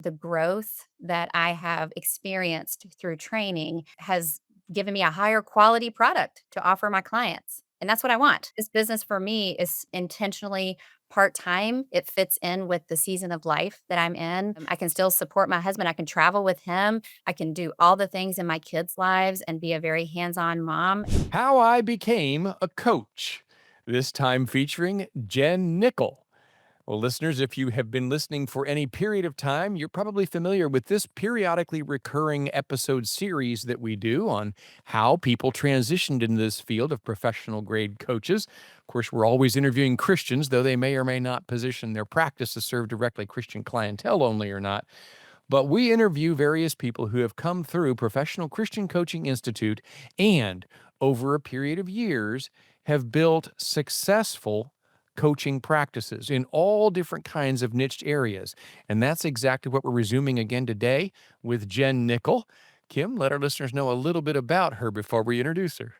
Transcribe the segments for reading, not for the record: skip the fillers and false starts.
The growth that I have experienced through training has given me a higher quality product to offer my clients. And that's what I want. This business for me is intentionally part time. It fits in with the season of life that I'm in. I can still support my husband. I can travel with him. I can do all the things in my kids' lives and be a very hands on mom. How I Became a Coach, this time featuring Jenn Nickel. Well, listeners, if you have been listening for any period of time, you're probably familiar with this periodically recurring episode series that we do on how people transitioned into this field of professional grade coaches. Of course, we're always interviewing Christians, though they may or may not position their practice to serve directly Christian clientele only or not. But we interview various people who have come through Professional Christian Coaching Institute and, over a period of years, have built successful coaching practices in all different kinds of niched areas. And that's exactly what we're resuming again today with Jenn Nickel. Kim, let our listeners know a little bit about her before we introduce her.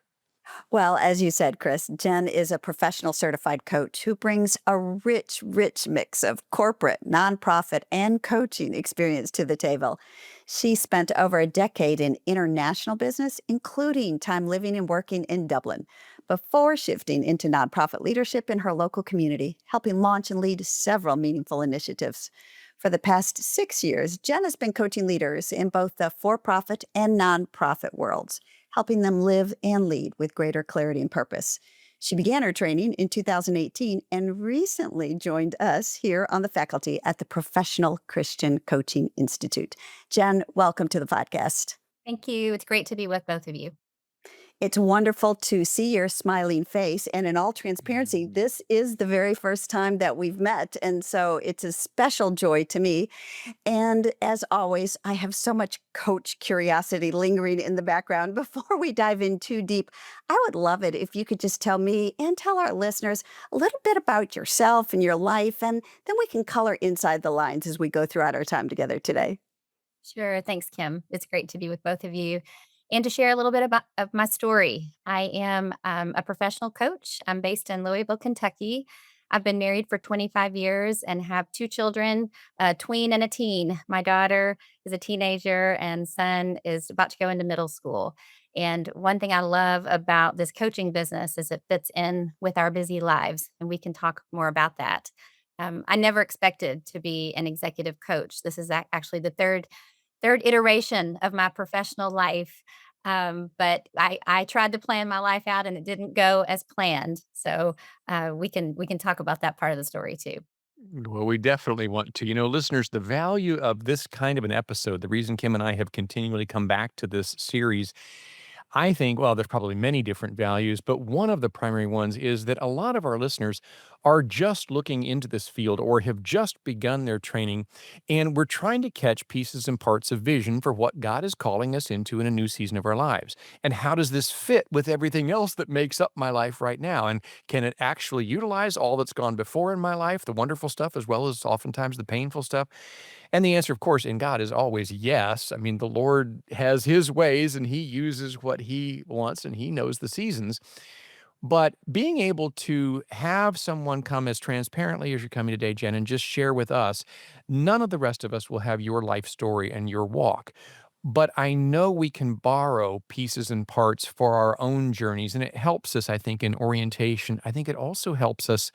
Well, as you said, Chris, Jen is a professional certified coach who brings a rich mix of corporate, nonprofit, and coaching experience to the table. She spent over a decade in international business, including time living and working in Dublin, before shifting into nonprofit leadership in her local community, helping launch and lead several meaningful initiatives. For the past 6 years, Jen has been coaching leaders in both the for profit and nonprofit worlds, helping them live and lead with greater clarity and purpose. She began her training in 2018 and recently joined us here on the faculty at the Professional Christian Coaching Institute. Jen, welcome to the podcast. Thank you. It's great to be with both of you. It's wonderful to see your smiling face. And in all transparency, this is the very first time that we've met. And so it's a special joy to me. And as always, I have so much coach curiosity lingering in the background. Before we dive in too deep, I would love it if you could just tell me and tell our listeners a little bit about yourself and your life, and then we can color inside the lines as we go throughout our time together today. Sure. Thanks, Kim. It's great to be with both of you and to share a little bit about of my story. I am a professional coach. I'm based in Louisville, Kentucky. I've been married for 25 years and have two children, a tween and a teen. My daughter is a teenager and son is about to go into middle school. And one thing I love about this coaching business is it fits in with our busy lives, and we can talk more about that. I never expected to be an executive coach. This is actually the third iteration of my professional life. But I tried to plan my life out and it didn't go as planned. So we can talk about that part of the story too. Well, we definitely want to. Listeners, the value of this kind of an episode, the reason Kim and I have continually come back to this series, I think, well, there's probably many different values, but one of the primary ones is that a lot of our listeners are just looking into this field or have just begun their training, and we're trying to catch pieces and parts of vision for what God is calling us into in a new season of our lives. And how does this fit with everything else that makes up my life right now? And can it actually utilize all that's gone before in my life, the wonderful stuff, as well as oftentimes the painful stuff? And the answer, of course, in God is always yes. I mean, the Lord has his ways and he uses what he wants and he knows the seasons. But being able to have someone come as transparently as you're coming today, Jen, and just share with us, none of the rest of us will have your life story and your walk. But I know we can borrow pieces and parts for our own journeys, and it helps us, I think, in orientation. I think it also helps us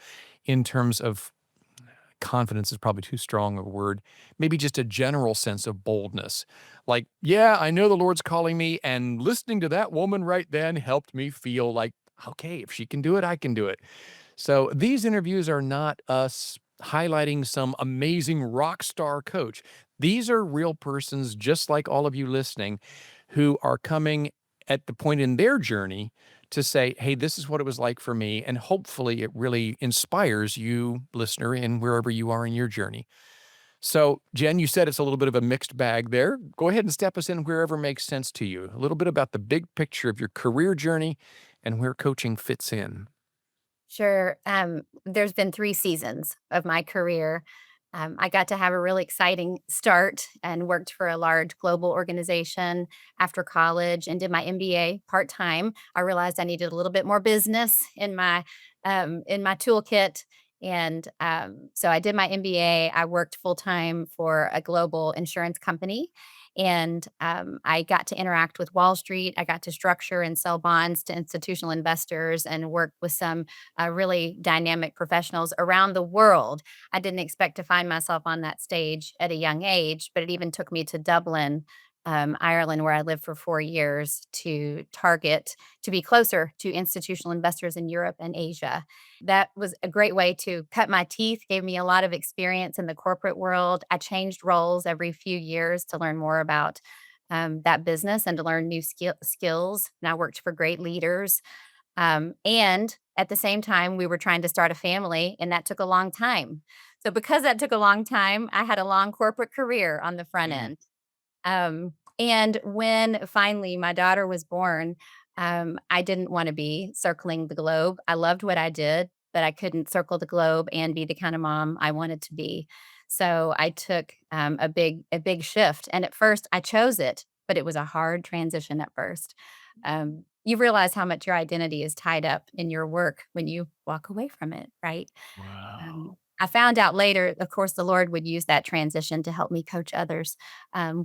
in terms of confidence is probably too strong a word, maybe just a general sense of boldness. Like, yeah, I know the Lord's calling me, and listening to that woman right then helped me feel like, okay, if she can do it, I can do it. So these interviews are not us highlighting some amazing rock star coach. These are real persons, just like all of you listening, who are coming at the point in their journey to say, hey, this is what it was like for me. And hopefully it really inspires you, listener, in wherever you are in your journey. So, Jen, you said it's a little bit of a mixed bag there. Go ahead and step us in wherever makes sense to you. A little bit about the big picture of your career journey and where coaching fits in. Sure. There's been 3 seasons of my career. I got to have a really exciting start and worked for a large global organization after college and did my MBA part time. I realized I needed a little bit more business in my toolkit, And so I did my MBA. I worked full time for a global insurance company. And I got to interact with Wall Street. I got to structure and sell bonds to institutional investors and work with some really dynamic professionals around the world. I didn't expect to find myself on that stage at a young age, but it even took me to Dublin, Ireland, where I lived for 4 years, to be closer to institutional investors in Europe and Asia. That was a great way to cut my teeth, gave me a lot of experience in the corporate world. I changed roles every few years to learn more about that business and to learn new skills. And I worked for great leaders. And at the same time, we were trying to start a family, and that took a long time. So, because that took a long time, I had a long corporate career on the front Mm. end. And when finally my daughter was born, I didn't want to be circling the globe. I loved what I did, but I couldn't circle the globe and be the kind of mom I wanted to be. So I took a big shift. And at first I chose it, but it was a hard transition at first. You realize how much your identity is tied up in your work when you walk away from it, right? Wow. I found out later, of course, the Lord would use that transition to help me coach others,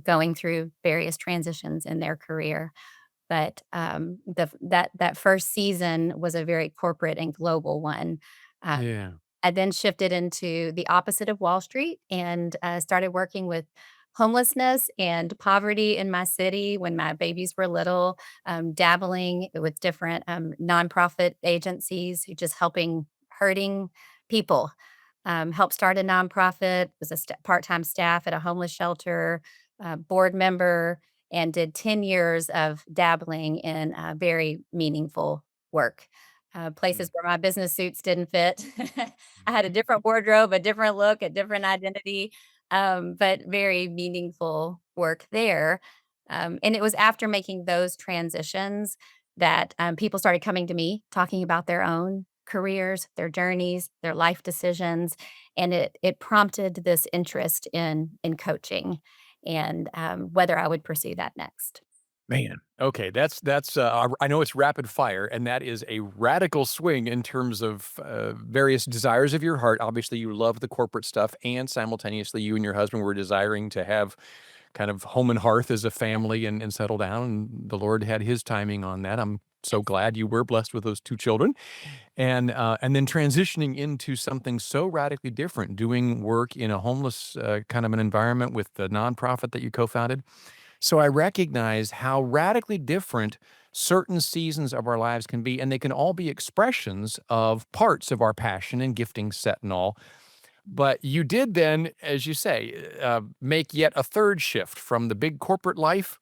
going through various transitions in their career. But, that first season was a very corporate and global one. Uh, Yeah. I then shifted into the opposite of Wall Street and, started working with homelessness and poverty in my city when my babies were little, dabbling with different, nonprofit agencies who just helping hurting people. Helped start a nonprofit, was a part-time staff at a homeless shelter, board member, and did 10 years of dabbling in very meaningful work. Mm. Places where my business suits didn't fit. I had a different wardrobe, a different look, a different identity, but very meaningful work there. And it was after making those transitions that people started coming to me talking about their own careers, their journeys, their life decisions, and it prompted this interest in coaching and whether I would pursue that next. Man, okay, I know it's rapid fire, and that is a radical swing in terms of, various desires of your heart. Obviously, you love the corporate stuff, and simultaneously, you and your husband were desiring to have kind of home and hearth as a family and settle down, and the Lord had his timing on that. I'm so glad you were blessed with those 2 children, and then transitioning into something so radically different, doing work in a homeless, kind of an environment with the nonprofit that you co-founded. So I recognize how radically different certain seasons of our lives can be, and they can all be expressions of parts of our passion and gifting set and all. But you did then, as you say, make yet a third shift from the big corporate life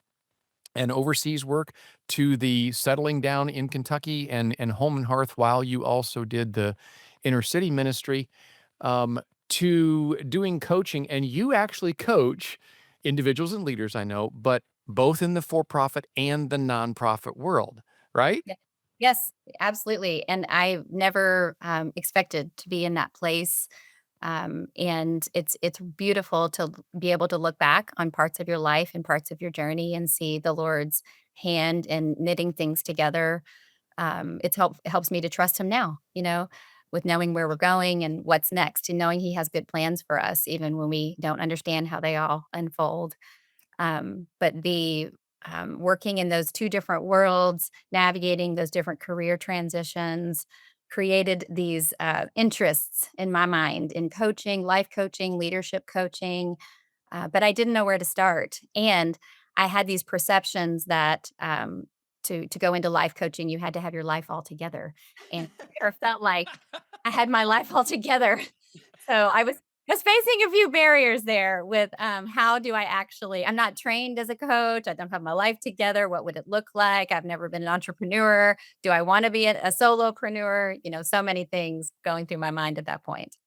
and overseas work to the settling down in Kentucky and home and hearth while you also did the inner city ministry, um, to doing coaching. And you actually coach individuals and leaders, I know, but both in the for profit and the nonprofit world, right? Yeah. Yes, absolutely. And I never expected to be in that place. And it's beautiful to be able to look back on parts of your life and parts of your journey and see the Lord's hand in knitting things together. It helps me to trust Him now, with knowing where we're going and what's next, and knowing He has good plans for us, even when we don't understand how they all unfold. But the working in those two different worlds, navigating those different career transitions, created these interests in my mind in coaching, life coaching, leadership coaching. But I didn't know where to start, and I had these perceptions that to go into life coaching, you had to have your life all together, and I never felt like I had my life all together. So I was facing a few barriers there with, how do I actually I'm not trained as a coach, I don't have my life together, what would it look like? I've never been an entrepreneur. Do I wanna be a solopreneur? So many things going through my mind at that point.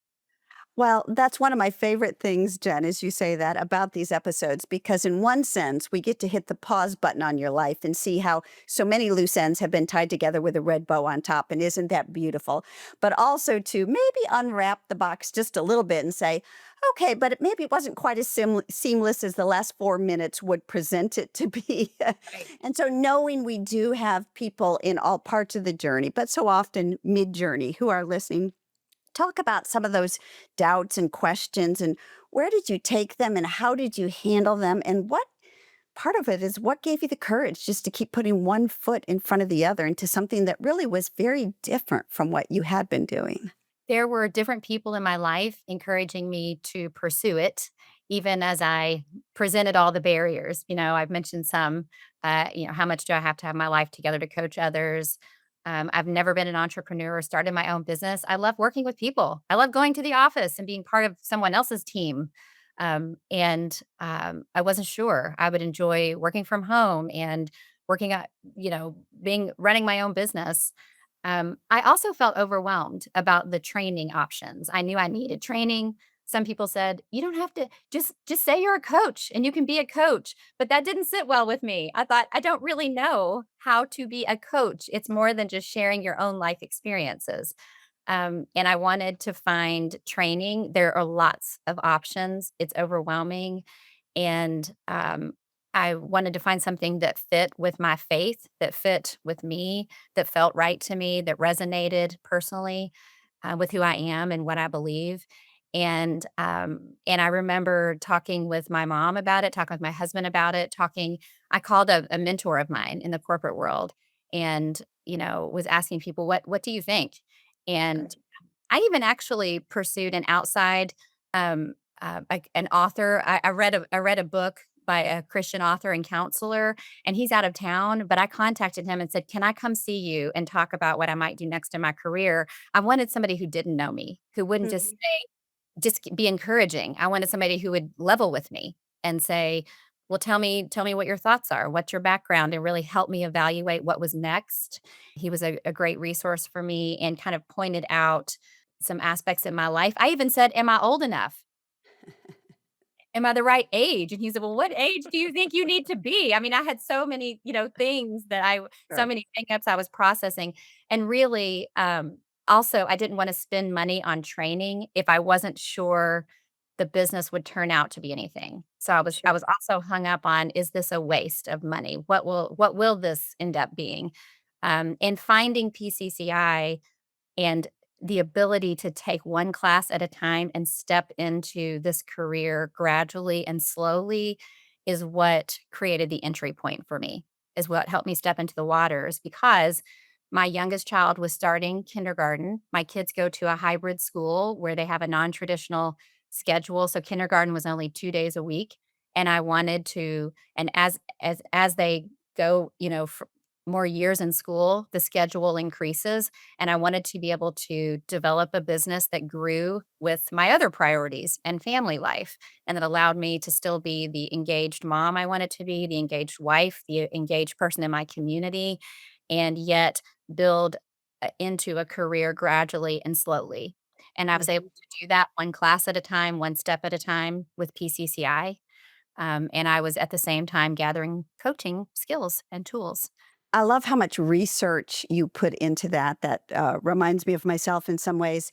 Well, that's one of my favorite things, Jen, as you say that about these episodes, because in one sense, we get to hit the pause button on your life and see how so many loose ends have been tied together with a red bow on top. And isn't that beautiful? But also to maybe unwrap the box just a little bit and say, okay, but maybe it wasn't quite as seamless as the last 4 minutes would present it to be. Right. And so knowing we do have people in all parts of the journey, but so often mid journey who are listening Talk about some of those doubts and questions, and where did you take them and how did you handle them? And what part of it is what gave you the courage just to keep putting one foot in front of the other into something that really was very different from what you had been doing? There were different people in my life encouraging me to pursue it, even as I presented all the barriers. I've mentioned some, how much do I have to have my life together to coach others? I've never been an entrepreneur or started my own business. I love working with people. I love going to the office and being part of someone else's team. And I wasn't sure I would enjoy working from home and working at, being running my own business. I also felt overwhelmed about the training options. I knew I needed training. Some people said, "You don't have to just say you're a coach and you can be a coach." But that didn't sit well with me. I thought, I don't really know how to be a coach. It's more than just sharing your own life experiences. And I wanted to find training. There are lots of options. It's overwhelming. And I wanted to find something that fit with my faith, that fit with me, that felt right to me, that resonated personally with who I am and what I believe. And I remember talking with my mom about it, talking with my husband about it, talking. I called a mentor of mine in the corporate world, and was asking people, what do you think? And I even actually pursued an outside, like an author. I read a book by a Christian author and counselor, and he's out of town, but I contacted him and said, "Can I come see you and talk about what I might do next in my career?" I wanted somebody who didn't know me, who wouldn't just Mhm. say, just be encouraging. I wanted somebody who would level with me and say, "Well, tell me what your thoughts are. What's your background?" and really help me evaluate what was next. He was a great resource for me and kind of pointed out some aspects in my life. I even said, "Am I old enough? Am I the right age?" And he said, "Well, what age do you think you need to be?" I mean, I had so many, things that so Sure. many hangups I was processing. And really, also, I didn't want to spend money on training if I wasn't sure the business would turn out to be anything. So I Sure. was also hung up on, is this a waste of money? What will this end up being? And finding PCCI and the ability to take one class at a time and step into this career gradually and slowly is what created the entry point for me, is what helped me step into the waters because my youngest child was starting kindergarten. My kids go to a hybrid school where they have a non-traditional schedule. So kindergarten was only 2 days a week. And I wanted to, and as they go, more years in school, the schedule increases and I wanted to be able to develop a business that grew with my other priorities and family life, and that allowed me to still be the engaged mom I wanted to be, the engaged wife, the engaged person in my community, and yet build into a career gradually and slowly. And I was able Mhm. to do that one class at a time, one step at a time with PCCI. And I was at the same time gathering coaching skills and tools. I love how much research you put into that. That reminds me of myself in some ways.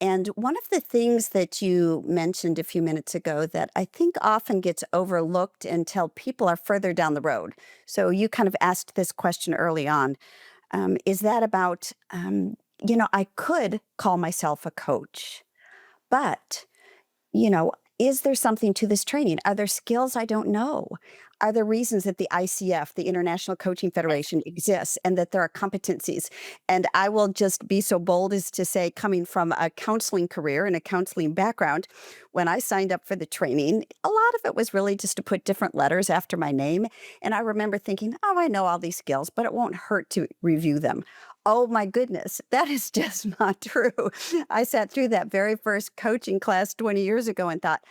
And one of the things that you mentioned a few minutes ago that I think often gets overlooked until people are further down the road. So you kind of asked this question early on. Is that about, I could call myself a coach, but is there something to this training? Are there skills I don't know? Are there reasons that the ICF, the International Coaching Federation, exists and that there are competencies? And I will just be so bold as to say, coming from a counseling career and a counseling background, when I signed up for the training, a lot of it was really just to put different letters after my name. And I remember thinking, oh, I know all these skills, but it won't hurt to review them. Oh my goodness, that is just not true. I sat through that very first coaching class 20 years ago and thought,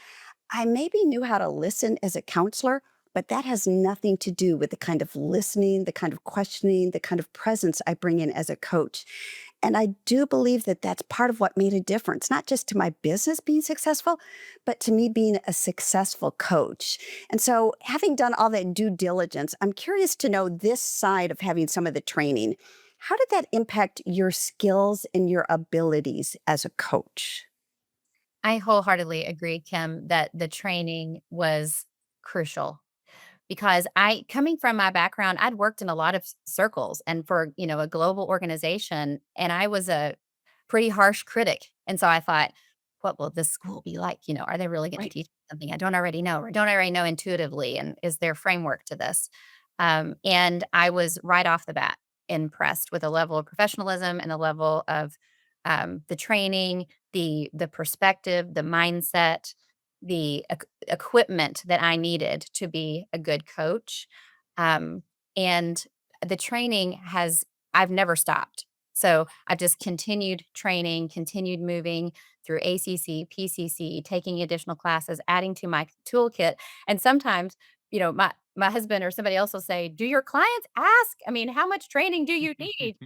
I maybe knew how to listen as a counselor, but that has nothing to do with the kind of listening, the kind of questioning, the kind of presence I bring in as a coach. And I do believe that that's part of what made a difference, not just to my business being successful, but to me being a successful coach. And so, having done all that due diligence, I'm curious to know this side of having some of the training. How did that impact your skills and your abilities as a coach? I wholeheartedly agree, Kim, that the training was crucial because coming from my background, I'd worked in a lot of circles and for, a global organization. And I was pretty harsh critic. And so I thought, what will this school be like? Are they really going to Right. teach me something I don't already know or don't already know intuitively? And is there framework to this? And I was right off the bat impressed with the level of professionalism and the level of the training, the perspective, the mindset, the equipment that I needed to be a good coach. Um, and the training has I've never stopped. So I've just continued training, continued moving through ACC, PCC, taking additional classes, adding to my toolkit. And sometimes, my husband or somebody else will say, "Do your clients ask? I mean, how much training do you need?"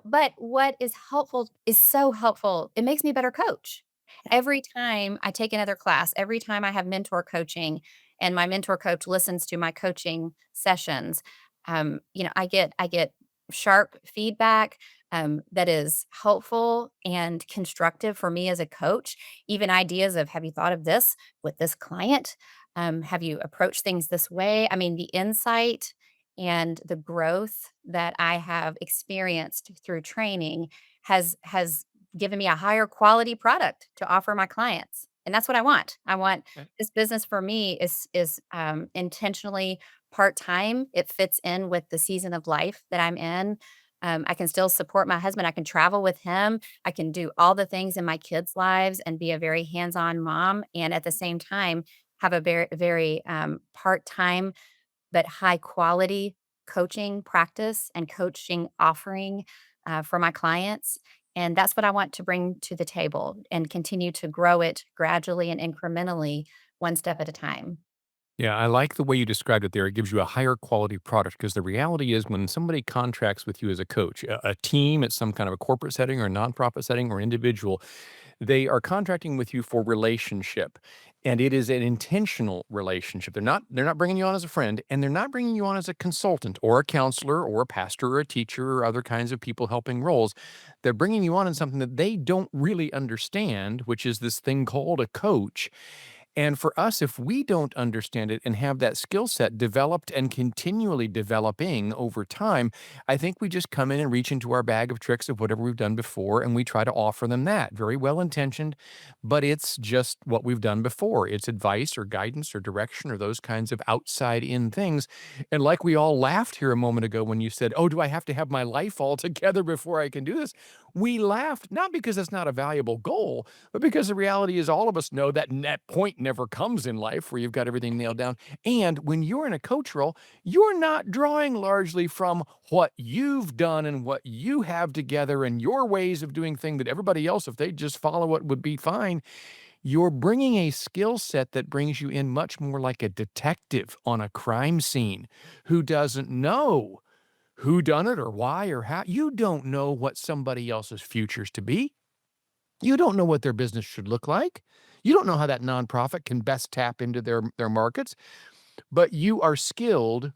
But what is helpful is so helpful. It makes me a better coach. Every time I take another class, every time I have mentor coaching and my mentor coach listens to my coaching sessions, I get sharp feedback that is helpful and constructive for me as a coach. Even ideas of, have you thought of this with this client? Have you approached things this way? I mean, the insight and the growth that I have experienced through training has given me a higher quality product to offer my clients. And that's what I want. I want this business for me is intentionally part-time. It fits in with the season of life that I'm in. I can still support my husband. I can travel with him. I can do all the things in my kids' lives and be a very hands-on mom, and at the same time, have a very, very part-time but high quality coaching practice and coaching offering for my clients. And that's what I want to bring to the table and continue to grow it gradually and incrementally, one step at a time. Yeah, I like the way you described it there. It gives you a higher quality product because the reality is when somebody contracts with you as a coach, a team at some kind of a corporate setting or a nonprofit setting or individual, they are contracting with you for relationship. And it is an intentional relationship. They're not bringing you on as a friend, and they're not bringing you on as a consultant or a counselor or a pastor or a teacher or other kinds of people helping roles. They're bringing you on in something that they don't really understand, which is this thing called a coach. And for us, if we don't understand it and have that skill set developed and continually developing over time, I think we just come in and reach into our bag of tricks of whatever we've done before and we try to offer them that. Very well intentioned, but it's just what we've done before. It's advice or guidance or direction or those kinds of outside in things. And like we all laughed here a moment ago when you said, "Oh, do I have to have my life all together before I can do this?" We laughed, not because it's not a valuable goal, but because the reality is all of us know that net point never comes in life where you've got everything nailed down. And when you're in a coach role, you're not drawing largely from what you've done and what you have together and your ways of doing things that everybody else, if they just follow it, would be fine. You're bringing a skill set that brings you in much more like a detective on a crime scene who doesn't know who done it or why or how. You don't know what somebody else's future's to be. You don't know what their business should look like. You don't know how that nonprofit can best tap into their markets, but you are skilled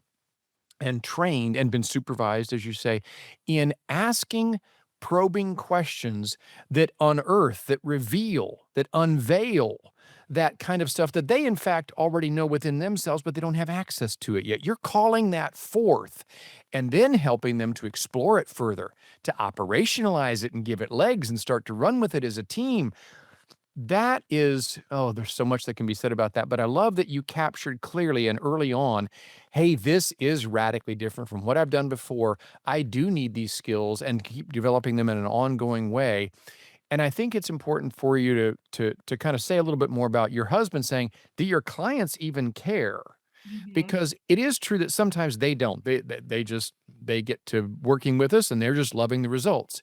and trained and been supervised, as you say, in asking probing questions that unearth, that reveal, that unveil that kind of stuff that they, in fact, already know within themselves, but they don't have access to it yet. You're calling that forth and then helping them to explore it further, to operationalize it and give it legs and start to run with it as a team. That is, oh, there's so much that can be said about that, but I love that you captured clearly and early on, hey, this is radically different from what I've done before. I do need these skills and keep developing them in an ongoing way. And I think it's important for you to kind of say a little bit more about your husband saying, do your clients even care? Mhm. Because it is true that sometimes they don't. They just they get to working with us and they're just loving the results.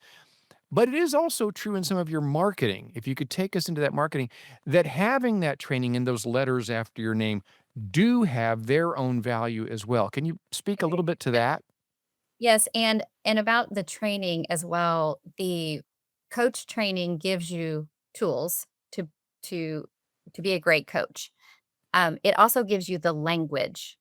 But it is also true in some of your marketing, if you could take us into that marketing, that having that training in those letters after your name do have their own value as well. Can you speak a little bit to that? Yes, and about the training as well, the coach training gives you tools to to be a great coach. It also gives you the language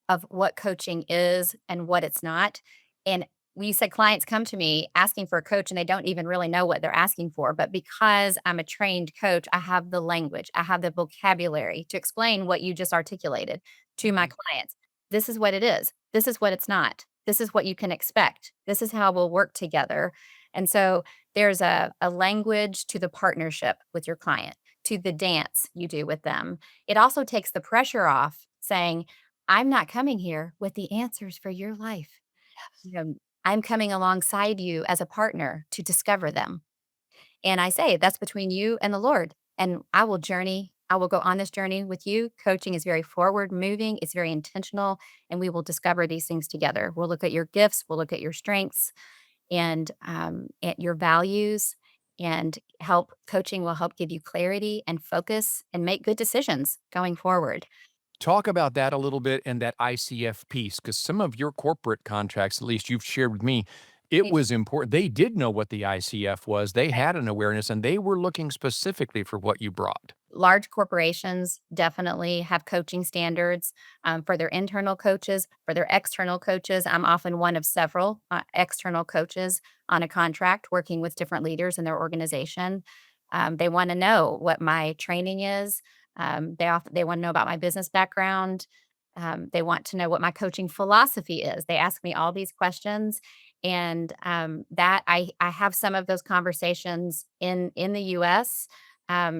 of what coaching is and what it's not. And we said clients come to me asking for a coach and they don't even really know what they're asking for. But because I'm a trained coach, I have the language, I have the vocabulary to explain what you just articulated to my Mhm. clients. This is what it is. This is what it's not. This is what you can expect. This is how we'll work together. And so there's a language to the partnership with your client, to the dance you do with them. It also takes the pressure off saying, I'm not coming here with the answers for your life. You know, I'm coming alongside you as a partner to discover them. And I say, that's between you and the Lord. And I will journey. I will go on this journey with you. Coaching is very forward moving, it's very intentional, and we will discover these things together. We'll look at your gifts, we'll look at your strengths and at your values, and help coaching will help give you clarity and focus and make good decisions going forward. Talk about that a little bit and that ICF piece, because some of your corporate contracts, at least you've shared with me, it was important. They did know what the ICF was. They had an awareness and they were looking specifically for what you brought. Large corporations definitely have coaching standards for their internal coaches, for their external coaches. I'm often one of several external coaches on a contract working with different leaders in their organization. They want to know what my training is. They want to know about my business background. They want to know what my coaching philosophy is. They ask me all these questions, and that I have some of those conversations in the U.S.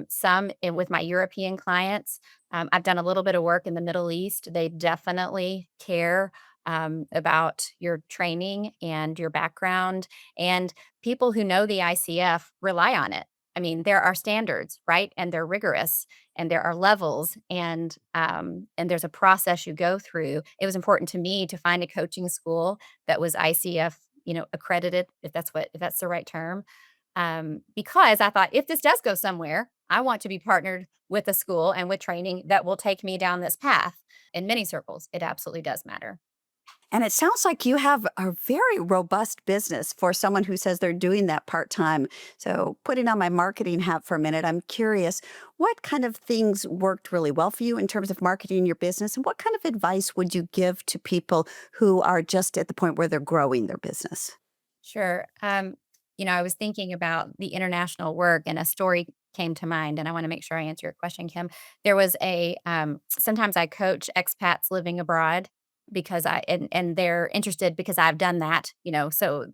Some with my European clients. I've done a little bit of work in the Middle East. They definitely care about your training and your background. And people who know the ICF rely on it. I mean, there are standards, right? And they're rigorous, and there are levels, and there's a process you go through. It was important to me to find a coaching school that was ICF, accredited, if that's the right term, because I thought if this does go somewhere, I want to be partnered with a school and with training that will take me down this path. In many circles, it absolutely does matter. And it sounds like you have a very robust business for someone who says they're doing that part time. So, putting on my marketing hat for a minute, I'm curious what kind of things worked really well for you in terms of marketing your business? And what kind of advice would you give to people who are just at the point where they're growing their business? Sure. I was thinking about the international work, and a story came to mind, and I want to make sure I answer your question, Kim. There was sometimes I coach expats living abroad because and they're interested because I've done that, so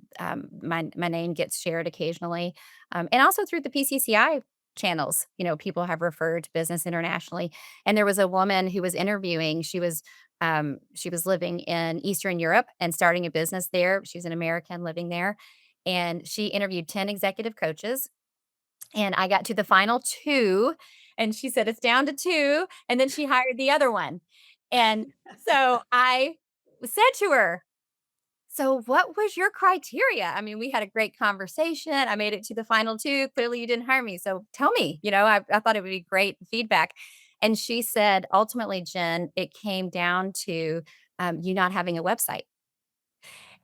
my name gets shared occasionally. And also through the PCCI channels, people have referred to business internationally. And there was a woman who was interviewing. She was living in Eastern Europe and starting a business there. She's an American living there. And she interviewed 10 executive coaches. And I got to the final two. And she said, it's down to two. And then she hired the other one. And so I said to her, so what was your criteria? I mean, we had a great conversation. I made it to the final two. Clearly, you didn't hire me. So tell me, I thought it would be great feedback. And she said, ultimately, Jen, it came down to you not having a website.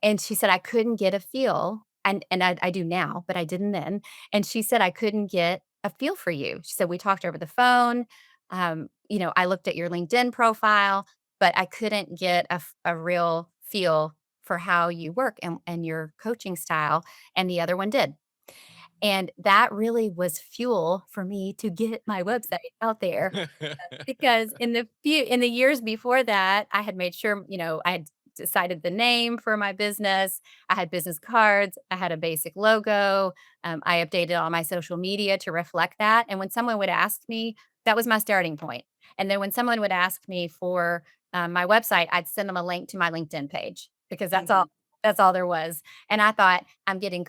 And she said, I couldn't get a feel. And I do now, but I didn't then. And she said, I couldn't get a feel for you. She said, we talked over the phone. I looked at your LinkedIn profile, but I couldn't get a real feel for how you work and your coaching style. And the other one did. And that really was fuel for me to get my website out there, because in the years before that, I had made sure, I had decided the name for my business. I had business cards. I had a basic logo. I updated all my social media to reflect that. And when someone would ask me, that was my starting point. And then when someone would ask me for my website, I'd send them a link to my LinkedIn page, because that's all. Mhm. That's all there was. And I thought, I'm getting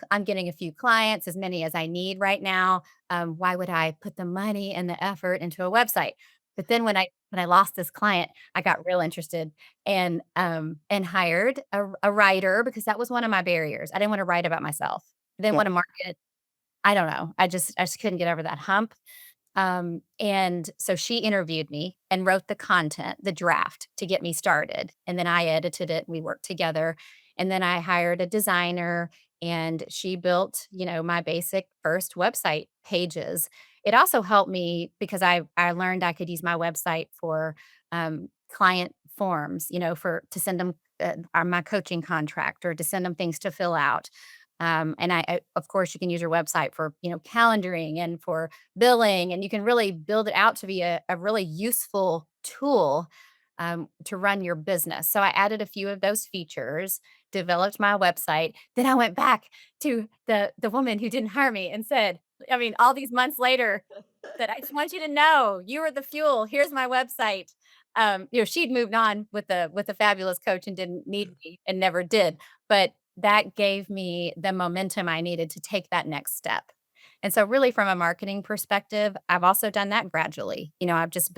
a few clients, as many as I need right now. Why would I put the money and the effort into a website? But then when I lost this client, I got real interested and hired a writer, because that was one of my barriers. I didn't want to write about myself. I didn't Yeah. want to market. I don't know. I just couldn't get over that hump. And so she interviewed me and wrote the content, the draft, to get me started. And then I edited it. We worked together. And then I hired a designer, and she built, my basic first website pages. It also helped me because I learned I could use my website for client forms, to send them my coaching contract, or to send them things to fill out. And of course, you can use your website for, calendaring and for billing, and you can really build it out to be a really useful tool to run your business. So I added a few of those features, developed my website. Then I went back to the woman who didn't hire me and said, I mean, all these months later, that I just want you to know you are the fuel. Here's my website. She'd moved on with a fabulous coach and didn't need me and never did. But that gave me the momentum I needed to take that next step. And so really from a marketing perspective, I've also done that gradually. I've just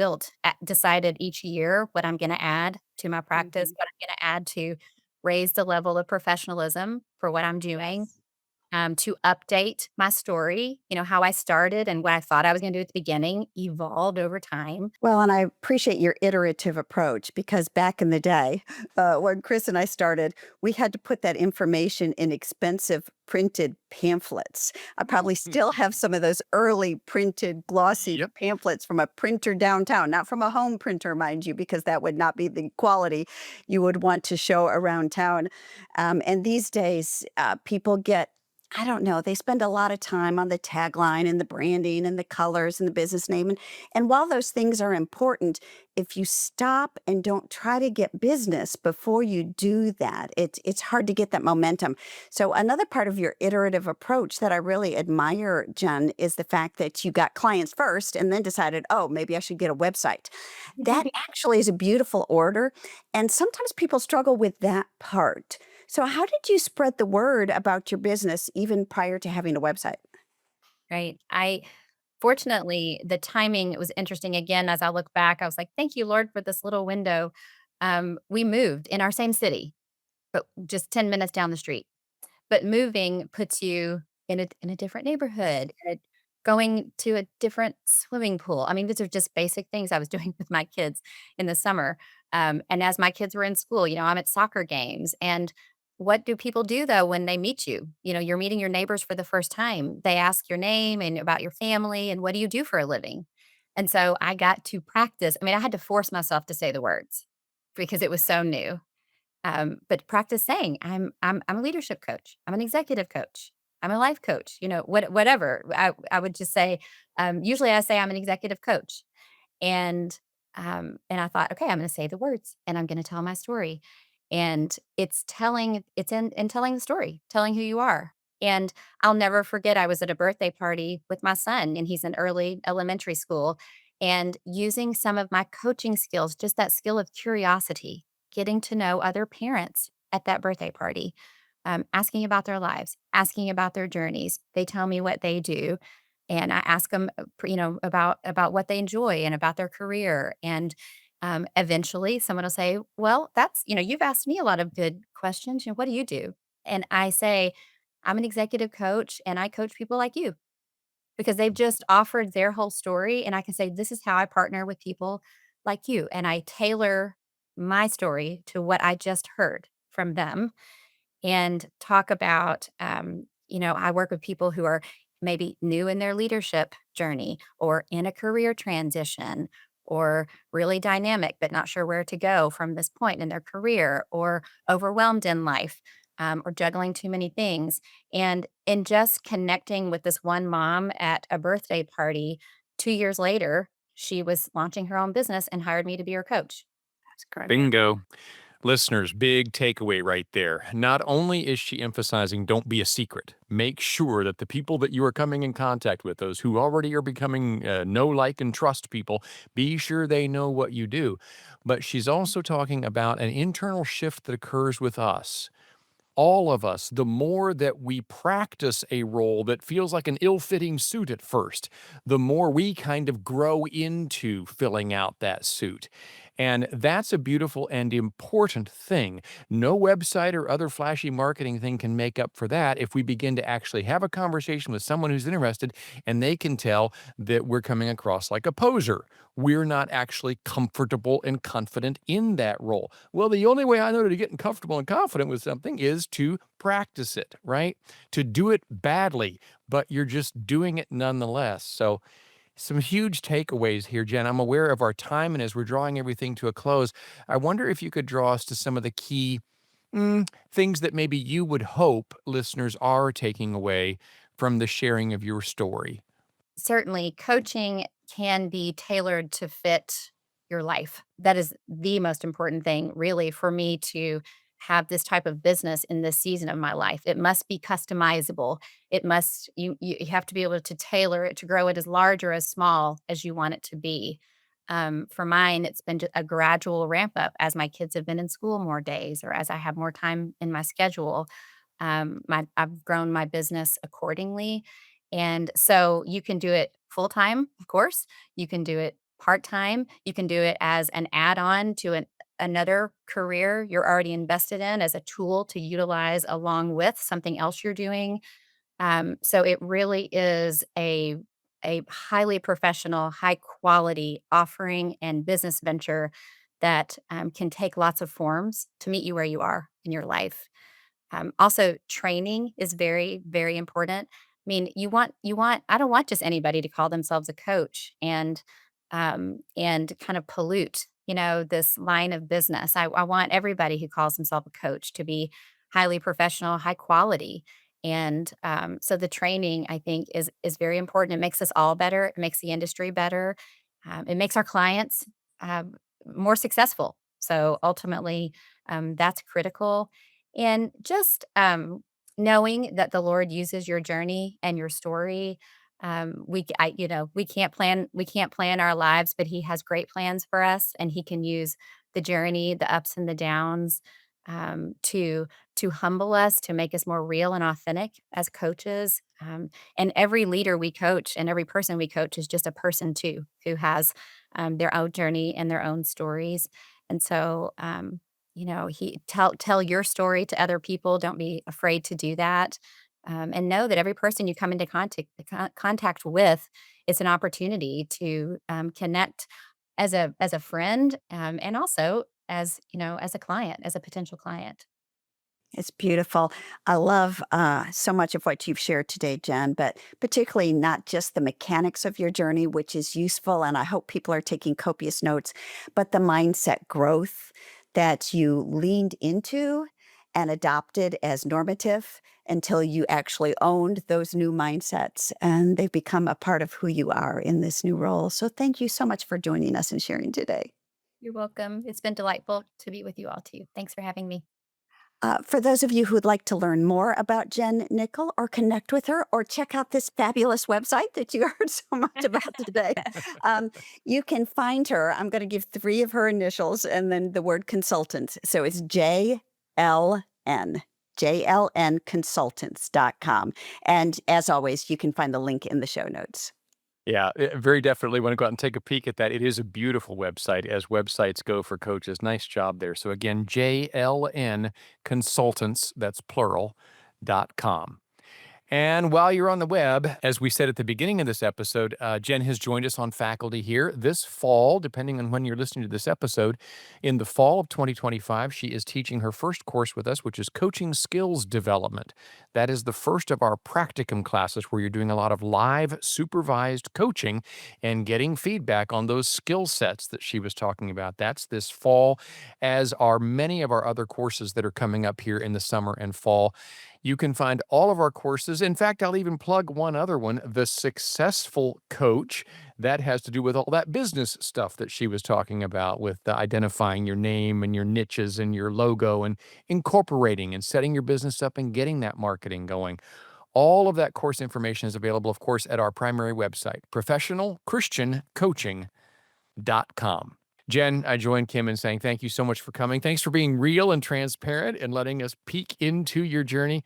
decided each year what I'm going to add to my practice, Mhm. what I'm going to add to raise the level of professionalism for what I'm doing, Yes. to update my story, how I started and what I thought I was gonna do at the beginning evolved over time. Well, and I appreciate your iterative approach because back in the day, when Chris and I started, we had to put that information in expensive printed pamphlets. I probably still have some of those early printed glossy Yep. pamphlets from a printer downtown, not from a home printer, mind you, because that would not be the quality you would want to show around town. And these days, people get I don't know. They spend a lot of time on the tagline and the branding and the colors and the business name. And while those things are important, if you stop and don't try to get business before you do that, it's hard to get that momentum. So another part of your iterative approach that I really admire, Jen, is the fact that you got clients first and then decided, oh, maybe I should get a website. That actually is a beautiful order. And sometimes people struggle with that part. So how did you spread the word about your business even prior to having a website? Right? I Fortunately, the timing was interesting again, as I look back, I was like, "Thank you, Lord, for this little window." We moved in our same city, but just 10 minutes down the street. But moving puts you in a different neighborhood, going to a different swimming pool. I mean, these are just basic things I was doing with my kids in the summer. And as my kids were in school, I'm at soccer games. And what do people do though when they meet you? You're meeting your neighbors for the first time. They ask your name and about your family and what do you do for a living? And so I got to practice. I mean, I had to force myself to say the words because it was so new. But practice saying, I'm a leadership coach. I'm an executive coach. I'm a life coach. Whatever. I would just say, usually I say I'm an executive coach. And I thought, okay, I'm gonna say the words and I'm gonna tell my story. And it's in telling the story, telling who you are. And I'll never forget I was at a birthday party with my son, and he's in early elementary school, and using some of my coaching skills, just that skill of curiosity, getting to know other parents at that birthday party, asking about their lives, asking about their journeys. They tell me what they do, and I ask them, about what they enjoy and about their career. And eventually, someone will say, "Well, you've asked me a lot of good questions. What do you do?" And I say, "I'm an executive coach, and I coach people like you." Because they've just offered their whole story, and I can say, "This is how I partner with people like you," and I tailor my story to what I just heard from them and talk about, I work with people who are maybe new in their leadership journey or in a career transition or really dynamic but not sure where to go from this point in their career or overwhelmed in life, or juggling too many things. And in just connecting with this one mom at a birthday party, 2 years later, she was launching her own business and hired me to be her coach. That's incredible. Bingo. Listeners, big takeaway right there. Not only is she emphasizing don't be a secret, make sure that the people that you are coming in contact with, those who already are becoming know, like, and trust people, be sure they know what you do. But she's also talking about an internal shift that occurs with us, all of us, the more that we practice a role that feels like an ill fitting suit at first, the more we kind of grow into filling out that suit. And that's a beautiful and important thing. No website or other flashy marketing thing can make up for that if we begin to actually have a conversation with someone who's interested and they can tell that we're coming across like a poser. We're not actually comfortable and confident in that role. Well, the only way I know to get comfortable and confident with something is to practice it, right? To do it badly, but you're just doing it nonetheless. So, some huge takeaways here, Jen. I'm aware of our time, and as we're drawing everything to a close, I wonder if you could draw us to some of the key things that maybe you would hope listeners are taking away from the sharing of your story. Certainly, coaching can be tailored to fit. your life. That is the most important thing, really, for me to have this type of business in this season of my life. It must be customizable. It must, you have to be able to tailor it to grow it as large or as small as you want it to be. For mine, it's been a gradual ramp up as my kids have been in school more days or as I have more time in my schedule. I've grown my business accordingly. And so you can do it full time, of course. You can do it part time. You can do it as an add on to another career you're already invested in as a tool to utilize along with something else you're doing. So it really is a highly professional, high quality offering and business venture that can take lots of forms to meet you where you are in your life. Also, training is very, very important. I mean, I don't want just anybody to call themselves a coach and kind of pollute, this line of business. I want everybody who calls himself a coach to be highly professional, high quality. And so the training, I think, is very important. It makes us all better. It makes the industry better. It makes our clients more successful. So ultimately, that's critical and just, knowing that the Lord uses your journey and your story, we can't plan our lives, but He has great plans for us, and He can use the journey, the ups and the downs, to humble us, to make us more real and authentic as coaches. And every leader we coach and every person we coach is just a person too, who has their own journey and their own stories. And so, he tell your story to other people. Don't be afraid to do that, and know that every person you come into contact with is an opportunity to connect as a friend, and also as as a client, as a potential client. It's beautiful. I love so much of what you've shared today, Jen, but particularly not just the mechanics of your journey, which is useful. And I hope people are taking copious notes, but the mindset growth that you leaned into and adopted as normative until you actually owned those new mindsets and they've become a part of who you are in this new role. So thank you so much for joining us and sharing today. You're welcome. It's been delightful to be with you all too. Thanks for having me. For those of you who'd like to learn more about Jen Nickel or connect with her or check out this fabulous website that you heard so much about today, um, you can find her. I'm going to give three of her initials and then the word consultant. So it's JLN. JLNconsultants.com. And as always, you can find the link in the show notes. Yeah, very definitely want to go out and take a peek at that. It is a beautiful website as websites go for coaches. Nice job there. So again, JLN Consultants, that's plural.com. And while you're on the web, as we said at the beginning of this episode, Jen has joined us on faculty here this fall, depending on when you're listening to this episode. In the fall of 2025, she is teaching her first course with us, which is Coaching Skills Development. That is the first of our practicum classes where you're doing a lot of live supervised coaching and getting feedback on those skill sets that she was talking about. That's this fall, as are many of our other courses that are coming up here in the summer and fall. You can find all of our courses. In fact, I'll even plug one other one, The Successful Coach. That has to do with all that business stuff that she was talking about with identifying your name and your niches and your logo and incorporating and setting your business up and getting that marketing going. All of that course information is available, of course, at our primary website, professionalchristiancoaching.com. Jen, I join Kim in saying thank you so much for coming. Thanks for being real and transparent and letting us peek into your journey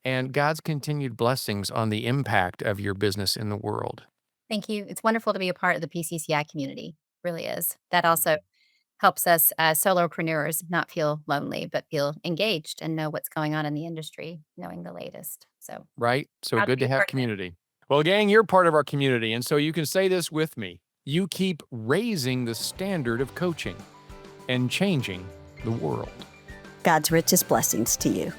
and God's continued blessings on the impact of your business in the world. Thank you. It's wonderful to be a part of the PCCI community. Really is. That also helps us solopreneurs not feel lonely, but feel engaged and know what's going on in the industry, knowing the latest. So Right? So proud to good be to a have part of it. community. Well, gang, you're part of our community. And so you can say this with me. You keep raising the standard of coaching and changing the world. God's richest blessings to you.